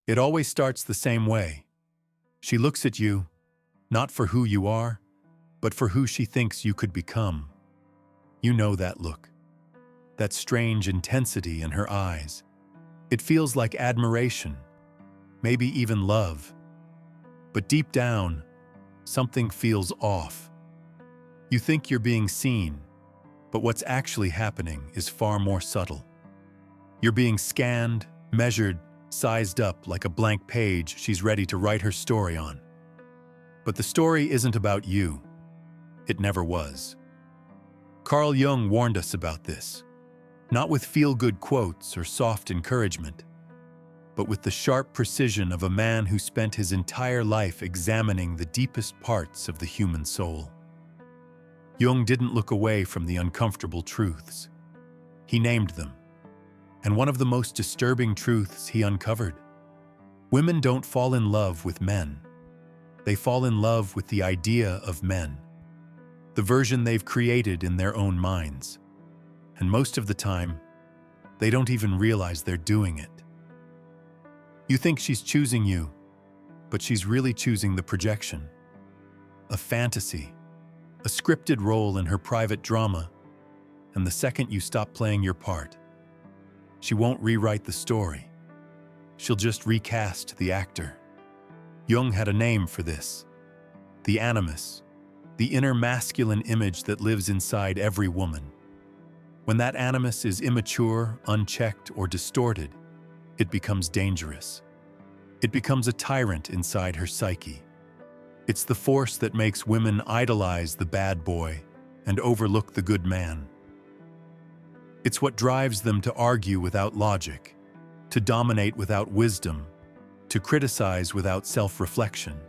It always starts the same way. She looks at you, not for who you are, but for who she thinks you could become. You know that look, that strange intensity in her eyes. It feels like admiration, maybe even love. But deep down, something feels off. You think you're being seen, but what's actually happening is far more subtle. You're being scanned, measured, sized up like a blank page she's ready to write her story on. But the story isn't about you. It never was. Carl Jung warned us about this, not with feel-good quotes or soft encouragement, but with the sharp precision of a man who spent his entire life examining the deepest parts of the human soul. Jung didn't look away from the uncomfortable truths. He named them. And one of the most disturbing truths he uncovered: women don't fall in love with men. They fall in love with the idea of men, the version they've created in their own minds. And most of the time, they don't even realize they're doing it. You think she's choosing you, but she's really choosing the projection. A fantasy, a scripted role in her private drama, and the second you stop playing your part, she won't rewrite the story. She'll just recast the actor. Jung had a name for this: the animus, the inner masculine image that lives inside every woman. When that animus is immature, unchecked, or distorted, it becomes dangerous. It becomes a tyrant inside her psyche. It's the force that makes women idolize the bad boy and overlook the good man. It's what drives them to argue without logic, to dominate without wisdom, to criticize without self-reflection.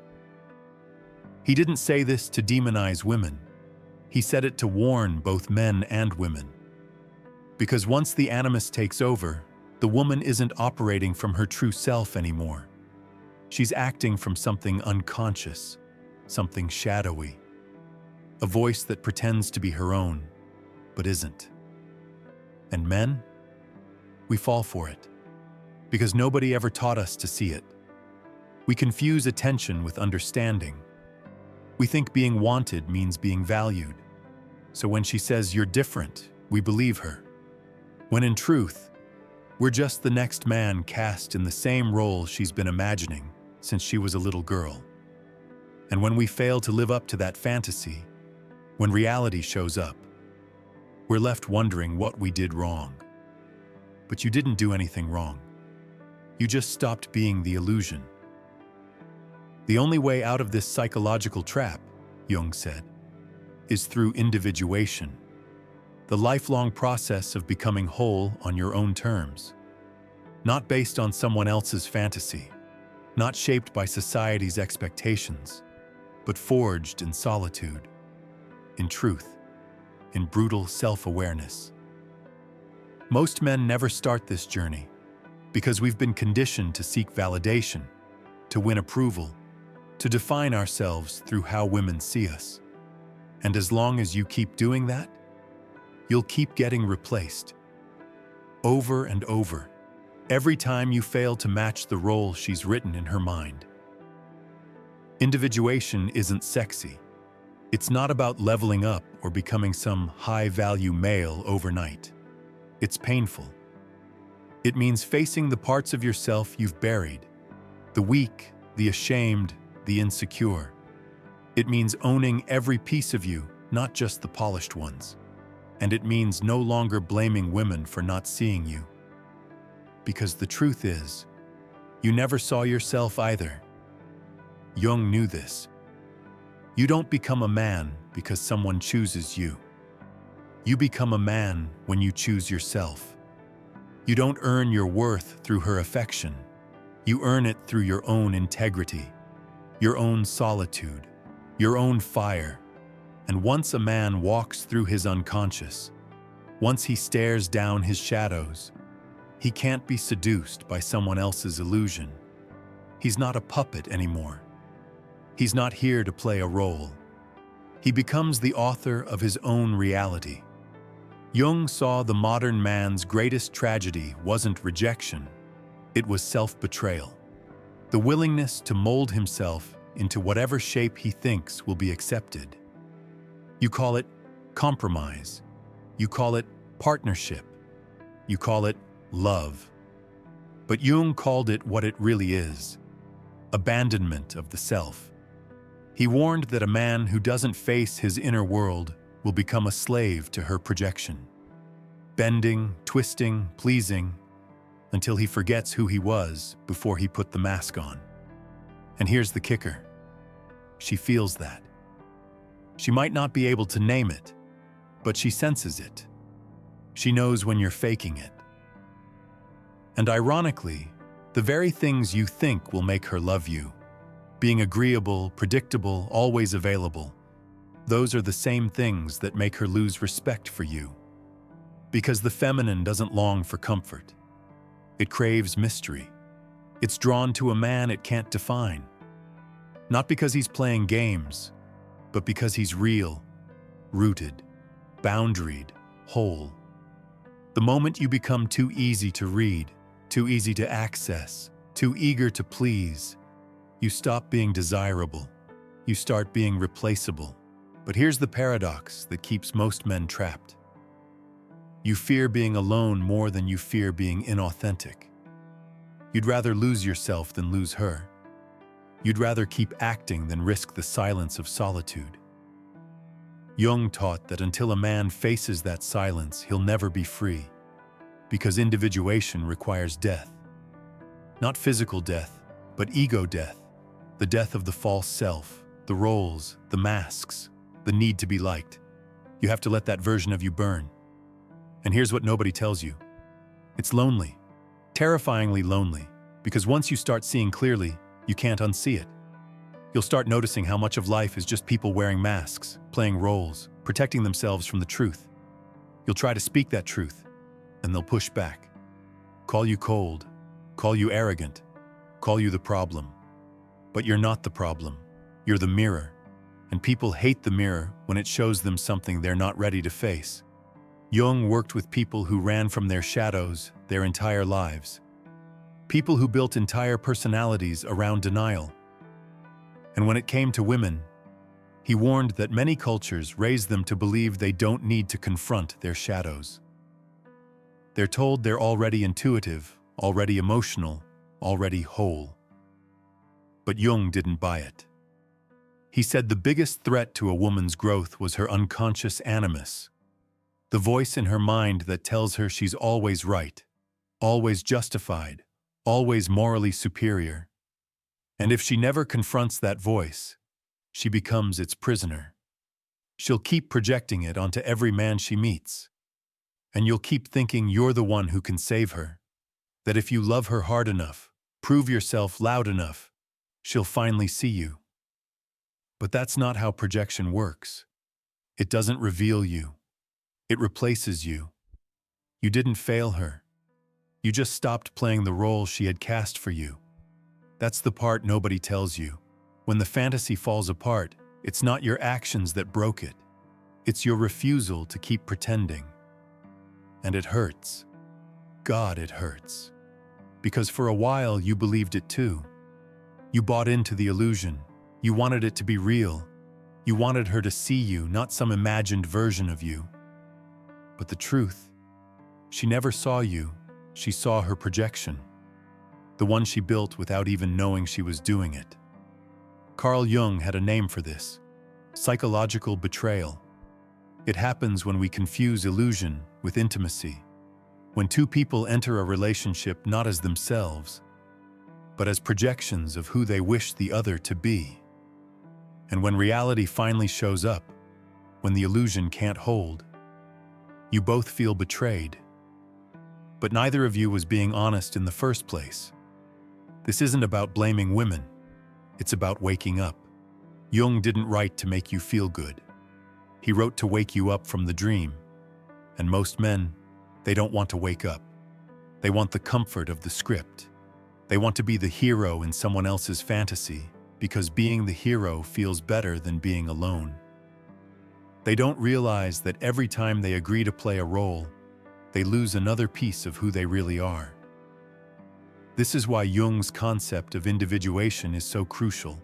He didn't say this to demonize women. He said it to warn both men and women. Because once the animus takes over, the woman isn't operating from her true self anymore. She's acting from something unconscious, something shadowy, a voice that pretends to be her own, but isn't. And men? We fall for it, because nobody ever taught us to see it. We confuse attention with understanding. We think being wanted means being valued. So when she says you're different, we believe her. When in truth, we're just the next man cast in the same role she's been imagining since she was a little girl. And when we fail to live up to that fantasy, when reality shows up, we're left wondering what we did wrong. But you didn't do anything wrong. You just stopped being the illusion. The only way out of this psychological trap, Jung said, is through individuation, the lifelong process of becoming whole on your own terms, not based on someone else's fantasy, not shaped by society's expectations, but forged in solitude, in truth, in brutal self-awareness. Most men never start this journey because we've been conditioned to seek validation, to win approval, to define ourselves through how women see us. And as long as you keep doing that, you'll keep getting replaced. Over and over, every time you fail to match the role she's written in her mind. Individuation isn't sexy. It's not about leveling up or becoming some high-value male overnight. It's painful. It means facing the parts of yourself you've buried, the weak, the ashamed, the insecure. It means owning every piece of you, not just the polished ones. And it means no longer blaming women for not seeing you. Because the truth is, you never saw yourself either. Jung knew this. You don't become a man because someone chooses you. You become a man when you choose yourself. You don't earn your worth through her affection. You earn it through your own integrity, your own solitude, your own fire. And once a man walks through his unconscious, once he stares down his shadows, he can't be seduced by someone else's illusion. He's not a puppet anymore. He's not here to play a role. He becomes the author of his own reality. Jung saw the modern man's greatest tragedy wasn't rejection, it was self-betrayal. the willingness to mold himself into whatever shape he thinks will be accepted. You call it compromise. You call it partnership. You call it love. But Jung called it what it really is: abandonment of the self. He warned that a man who doesn't face his inner world will become a slave to her projection, bending, twisting, pleasing, until he forgets who he was before he put the mask on. And here's the kicker: she feels that. She might not be able to name it, but she senses it. She knows when you're faking it. And ironically, the very things you think will make her love you, being agreeable, predictable, always available, those are the same things that make her lose respect for you. Because the feminine doesn't long for comfort. It craves mystery. It's drawn to a man it can't define. Not because he's playing games, but because he's real, rooted, boundaried, whole. The moment you become too easy to read, too easy to access, too eager to please, you stop being desirable. You start being replaceable. But here's the paradox that keeps most men trapped. You fear being alone more than you fear being inauthentic. You'd rather lose yourself than lose her. You'd rather keep acting than risk the silence of solitude. Jung taught that until a man faces that silence, he'll never be free, because individuation requires death. Not physical death, but ego death, the death of the false self, the roles, the masks, the need to be liked. You have to let that version of you burn. And here's what nobody tells you. It's lonely, terrifyingly lonely, because once you start seeing clearly, you can't unsee it. You'll start noticing how much of life is just people wearing masks, playing roles, protecting themselves from the truth. You'll try to speak that truth, and they'll push back. Call you cold, call you arrogant, call you the problem. But you're not the problem. You're the mirror. And people hate the mirror when it shows them something they're not ready to face. Jung worked with people who ran from their shadows their entire lives. People who built entire personalities around denial. And when it came to women, he warned that many cultures raise them to believe they don't need to confront their shadows. They're told they're already intuitive, already emotional, already whole. But Jung didn't buy it. He said the biggest threat to a woman's growth was her unconscious animus, the voice in her mind that tells her she's always right, always justified, always morally superior. And if she never confronts that voice, she becomes its prisoner. She'll keep projecting it onto every man she meets. And you'll keep thinking you're the one who can save her, that if you love her hard enough, prove yourself loud enough, she'll finally see you. But that's not how projection works. It doesn't reveal you. It replaces you. You didn't fail her. You just stopped playing the role she had cast for you. That's the part nobody tells you. When the fantasy falls apart, it's not your actions that broke it. It's your refusal to keep pretending. And it hurts. God, it hurts. Because for a while you believed it too. You bought into the illusion. You wanted it to be real. You wanted her to see you, not some imagined version of you. But the truth, she never saw you. She saw her projection. The one she built without even knowing she was doing it. Carl Jung had a name for this: psychological betrayal. It happens when we confuse illusion with intimacy. When two people enter a relationship not as themselves, but as projections of who they wish the other to be. And when reality finally shows up, when the illusion can't hold, you both feel betrayed. But neither of you was being honest in the first place. This isn't about blaming women. It's about waking up. Jung didn't write to make you feel good. He wrote to wake you up from the dream. And most men, they don't want to wake up. They want the comfort of the script. They want to be the hero in someone else's fantasy, because being the hero feels better than being alone. They don't realize that every time they agree to play a role, they lose another piece of who they really are. This is why Jung's concept of individuation is so crucial.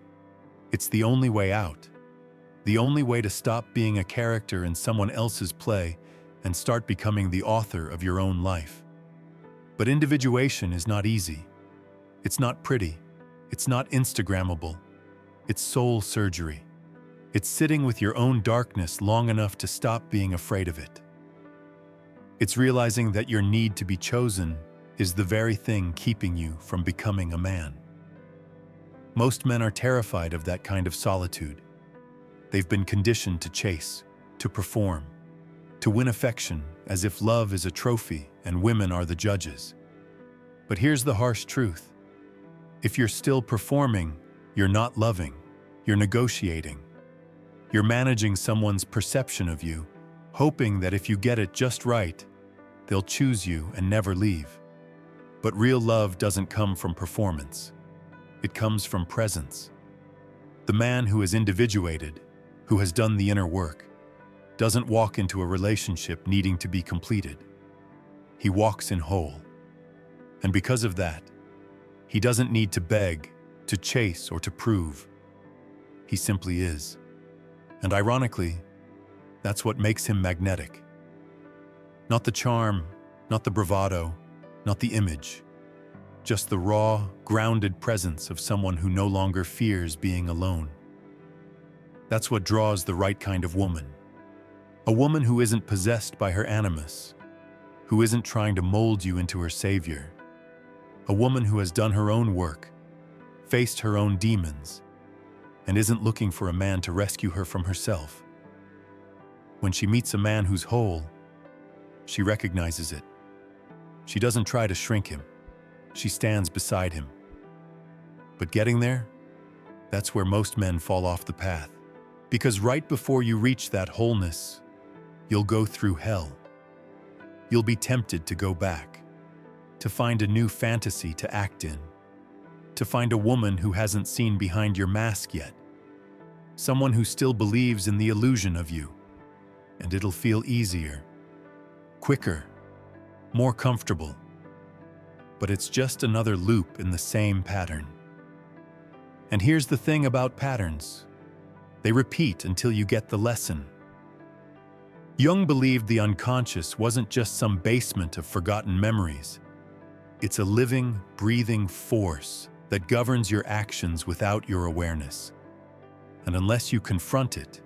It's the only way out. The only way to stop being a character in someone else's play and start becoming the author of your own life. But individuation is not easy. It's not pretty. It's not Instagrammable. It's soul surgery. It's sitting with your own darkness long enough to stop being afraid of it. It's realizing that your need to be chosen is the very thing keeping you from becoming a man. Most men are terrified of that kind of solitude. They've been conditioned to chase, to perform, to win affection as if love is a trophy and women are the judges. But here's the harsh truth. If you're still performing, you're not loving, you're negotiating. You're managing someone's perception of you, hoping that if you get it just right, they'll choose you and never leave. But real love doesn't come from performance. It comes from presence. The man who is individuated, who has done the inner work, doesn't walk into a relationship needing to be completed. He walks in whole. And because of that, he doesn't need to beg, to chase, or to prove. He simply is. And ironically, that's what makes him magnetic. Not the charm, not the bravado, not the image. Just the raw, grounded presence of someone who no longer fears being alone. That's what draws the right kind of woman. A woman who isn't possessed by her animus, who isn't trying to mold you into her savior. A woman who has done her own work, faced her own demons, and isn't looking for a man to rescue her from herself. When she meets a man who's whole, she recognizes it. She doesn't try to shrink him. She stands beside him. But getting there, that's where most men fall off the path. Because right before you reach that wholeness, you'll go through hell. You'll be tempted to go back, to find a new fantasy to act in, to find a woman who hasn't seen behind your mask yet, someone who still believes in the illusion of you, and it'll feel easier, quicker, more comfortable. But it's just another loop in the same pattern. And here's the thing about patterns. They repeat until you get the lesson. Jung believed the unconscious wasn't just some basement of forgotten memories. It's a living, breathing force that governs your actions without your awareness. And unless you confront it,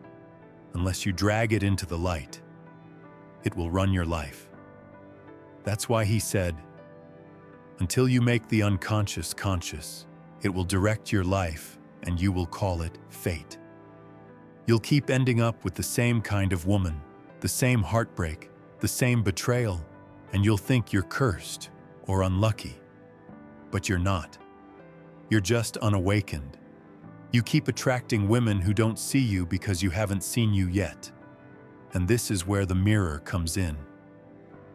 unless you drag it into the light, it will run your life. That's why he said, until you make the unconscious conscious, it will direct your life and you will call it fate. You'll keep ending up with the same kind of woman, the same heartbreak, the same betrayal, and you'll think you're cursed or unlucky. But you're not. You're just unawakened. You keep attracting women who don't see you because you haven't seen you yet. And this is where the mirror comes in.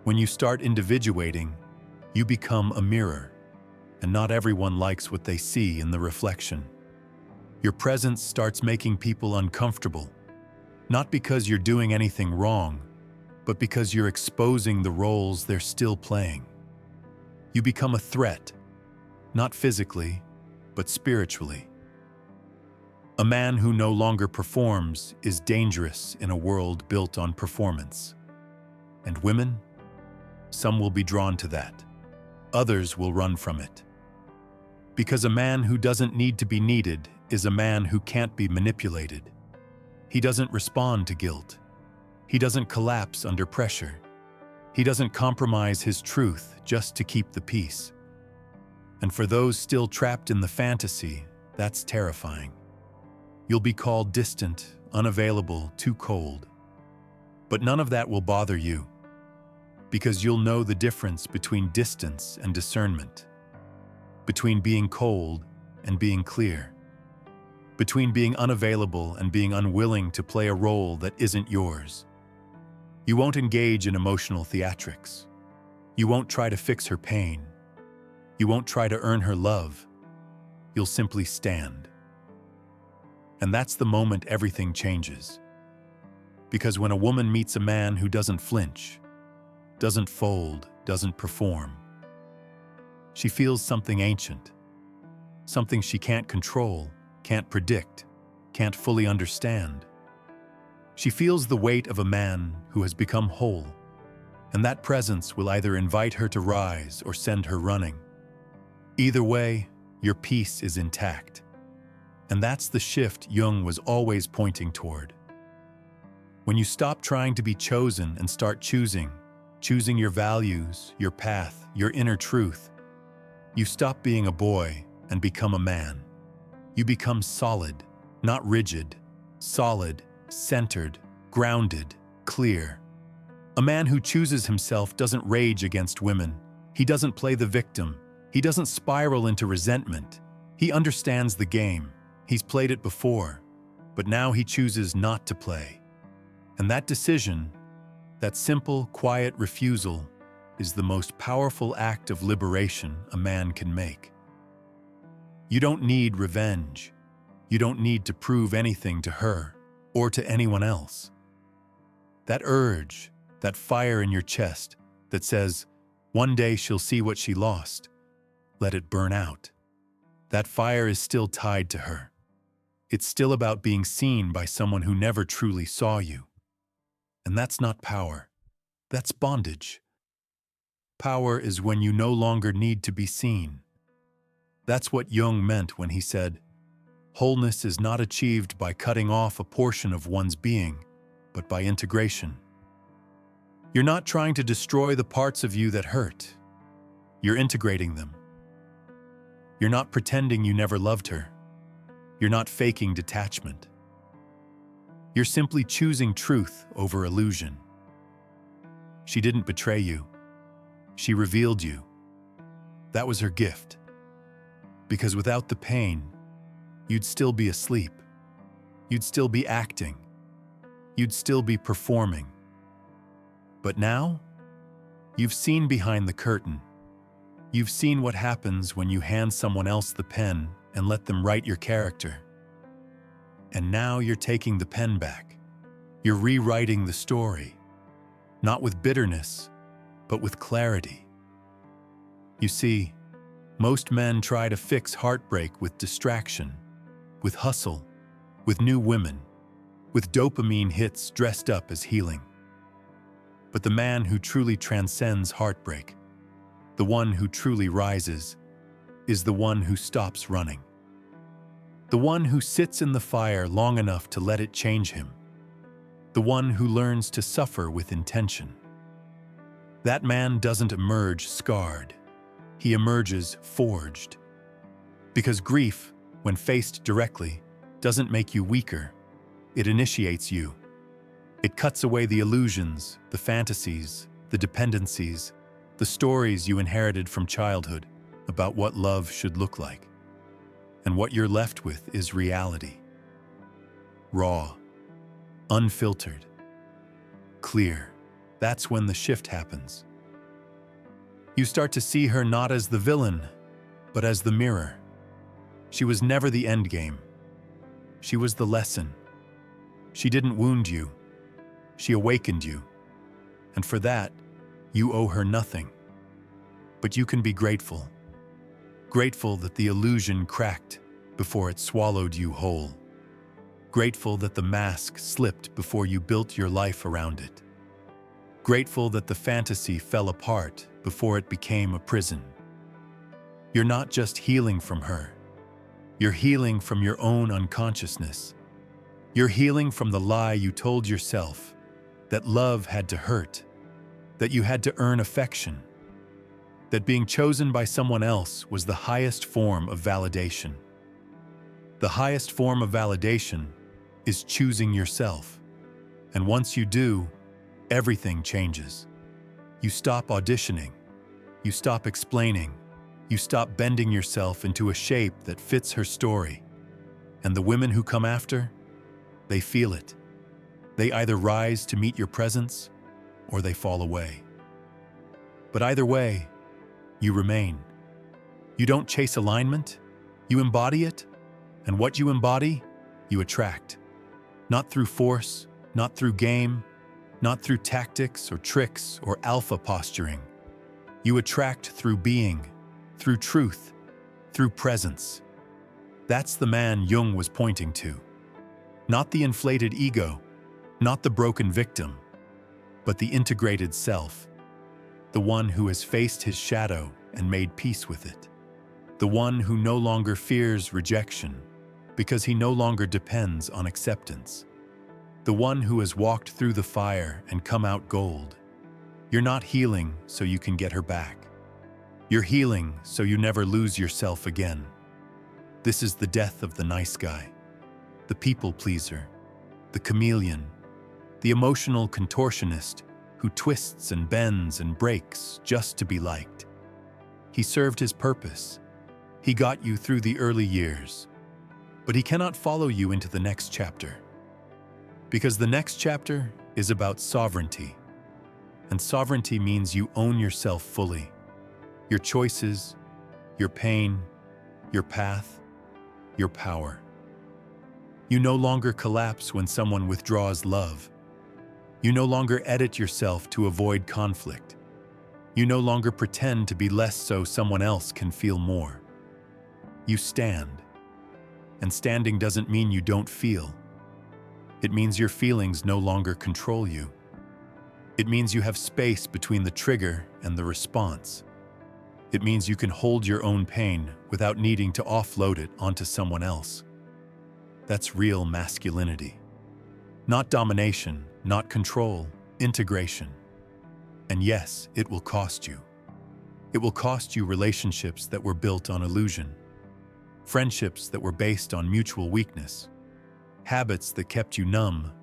When you start individuating, you become a mirror, and not everyone likes what they see in the reflection. Your presence starts making people uncomfortable, not because you're doing anything wrong, but because you're exposing the roles they're still playing. You become a threat, not physically, but spiritually. A man who no longer performs is dangerous in a world built on performance. And women? Some will be drawn to that. Others will run from it. Because a man who doesn't need to be needed is a man who can't be manipulated. He doesn't respond to guilt. He doesn't collapse under pressure. He doesn't compromise his truth just to keep the peace. And for those still trapped in the fantasy, that's terrifying. You'll be called distant, unavailable, too cold. But none of that will bother you, because you'll know the difference between distance and discernment, between being cold and being clear, between being unavailable and being unwilling to play a role that isn't yours. You won't engage in emotional theatrics. You won't try to fix her pain. You won't try to earn her love. You'll simply stand. And that's the moment everything changes. Because when a woman meets a man who doesn't flinch, doesn't fold, doesn't perform, She feels something ancient, something she can't control, can't predict, can't fully understand. She feels the weight of a man who has become whole, and that presence will either invite her to rise or send her running. Either way, your peace is intact. And that's the shift Jung was always pointing toward. When you stop trying to be chosen and start choosing your values, your path, your inner truth, you stop being a boy and become a man. You become solid, not rigid, solid, centered, grounded, clear. A man who chooses himself doesn't rage against women. He doesn't play the victim. He doesn't spiral into resentment. He understands the game. He's played it before, but now he chooses not to play. And that decision, that simple, quiet refusal, is the most powerful act of liberation a man can make. You don't need revenge. You don't need to prove anything to her or to anyone else. That urge, that fire in your chest that says, one day she'll see what she lost, let it burn out. That fire is still tied to her. It's still about being seen by someone who never truly saw you. And that's not power. That's bondage. Power is when you no longer need to be seen. That's what Jung meant when he said, wholeness is not achieved by cutting off a portion of one's being, but by integration. You're not trying to destroy the parts of you that hurt. You're integrating them. You're not pretending you never loved her. You're not faking detachment. You're simply choosing truth over illusion. She didn't betray you. She revealed you. That was her gift. Because without the pain, you'd still be asleep. You'd still be acting. You'd still be performing. But now, you've seen behind the curtain. You've seen what happens when you hand someone else the pen and let them write your character. And now you're taking the pen back. You're rewriting the story, not with bitterness, but with clarity. You see, most men try to fix heartbreak with distraction, with hustle, with new women, with dopamine hits dressed up as healing. But the man who truly transcends heartbreak, the one who truly rises, is the one who stops running. The one who sits in the fire long enough to let it change him. The one who learns to suffer with intention. That man doesn't emerge scarred. He emerges forged. Because grief, when faced directly, doesn't make you weaker. It initiates you. It cuts away the illusions, the fantasies, the dependencies, the stories you inherited from childhood about what love should look like. And what you're left with is reality. Raw, unfiltered, clear. That's when the shift happens. You start to see her not as the villain, but as the mirror. She was never the end game. She was the lesson. She didn't wound you. She awakened you. And for that, you owe her nothing. But you can be grateful. Grateful that the illusion cracked before it swallowed you whole. Grateful that the mask slipped before you built your life around it. Grateful that the fantasy fell apart before it became a prison. You're not just healing from her. You're healing from your own unconsciousness. You're healing from the lie you told yourself that love had to hurt, that you had to earn affection, that being chosen by someone else was the highest form of validation. The highest form of validation is choosing yourself. And once you do, everything changes. You stop auditioning. You stop explaining. You stop bending yourself into a shape that fits her story. And the women who come after, they feel it. They either rise to meet your presence, or they fall away. But either way, you remain. You don't chase alignment, you embody it, and what you embody, you attract. Not through force, not through game, not through tactics or tricks or alpha posturing. You attract through being, through truth, through presence. That's the man Jung was pointing to. Not the inflated ego, not the broken victim, but the integrated self, the one who has faced his shadow and made peace with it, the one who no longer fears rejection because he no longer depends on acceptance, the one who has walked through the fire and come out gold. You're not healing so you can get her back. You're healing so you never lose yourself again. This is the death of the nice guy, the people pleaser, the chameleon, the emotional contortionist who twists and bends and breaks just to be liked. He served his purpose. He got you through the early years, but he cannot follow you into the next chapter. Because the next chapter is about sovereignty. And sovereignty means you own yourself fully. Your choices, your pain, your path, your power. You no longer collapse when someone withdraws love. You no longer edit yourself to avoid conflict. You no longer pretend to be less so someone else can feel more. You stand. And standing doesn't mean you don't feel. It means your feelings no longer control you. It means you have space between the trigger and the response. It means you can hold your own pain without needing to offload it onto someone else. That's real masculinity. Not domination, not control, integration. And yes, it will cost you. It will cost you relationships that were built on illusion, friendships that were based on mutual weakness, habits that kept you numb,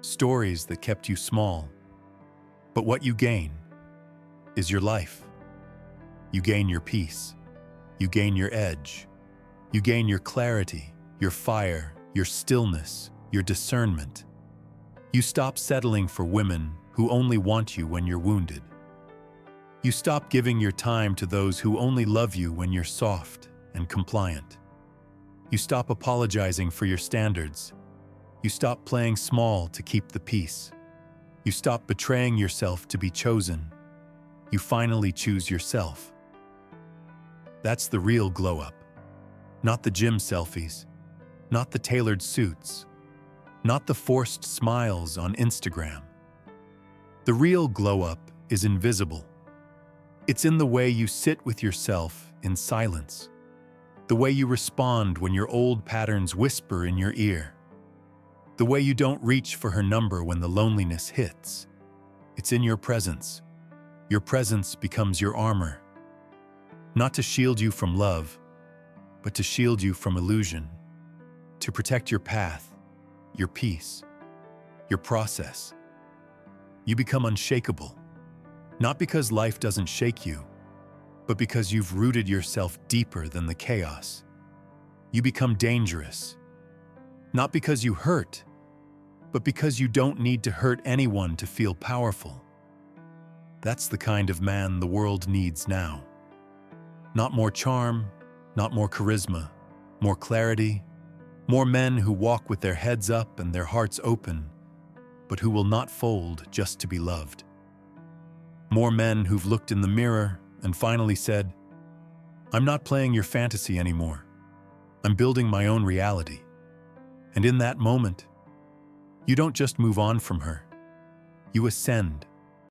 stories that kept you small. But what you gain is your life. You gain your peace. You gain your edge. You gain your clarity, your fire, your stillness, your discernment. You stop settling for women who only want you when you're wounded. You stop giving your time to those who only love you when you're soft and compliant. You stop apologizing for your standards. You stop playing small to keep the peace. You stop betraying yourself to be chosen. You finally choose yourself. That's the real glow-up. Not the gym selfies, not the tailored suits, not the forced smiles on Instagram. The real glow-up is invisible. It's in the way you sit with yourself in silence, the way you respond when your old patterns whisper in your ear, the way you don't reach for her number when the loneliness hits. It's in your presence. Your presence becomes your armor, not to shield you from love, but to shield you from illusion, to protect your path, your peace, your process. You become unshakable, not because life doesn't shake you, but because you've rooted yourself deeper than the chaos. You become dangerous, not because you hurt, but because you don't need to hurt anyone to feel powerful. That's the kind of man the world needs now. Not more charm, not more charisma, more clarity, more men who walk with their heads up and their hearts open, but who will not fold just to be loved. More men who've looked in the mirror and finally said, "I'm not playing your fantasy anymore. I'm building my own reality." And in that moment, you don't just move on from her. You ascend.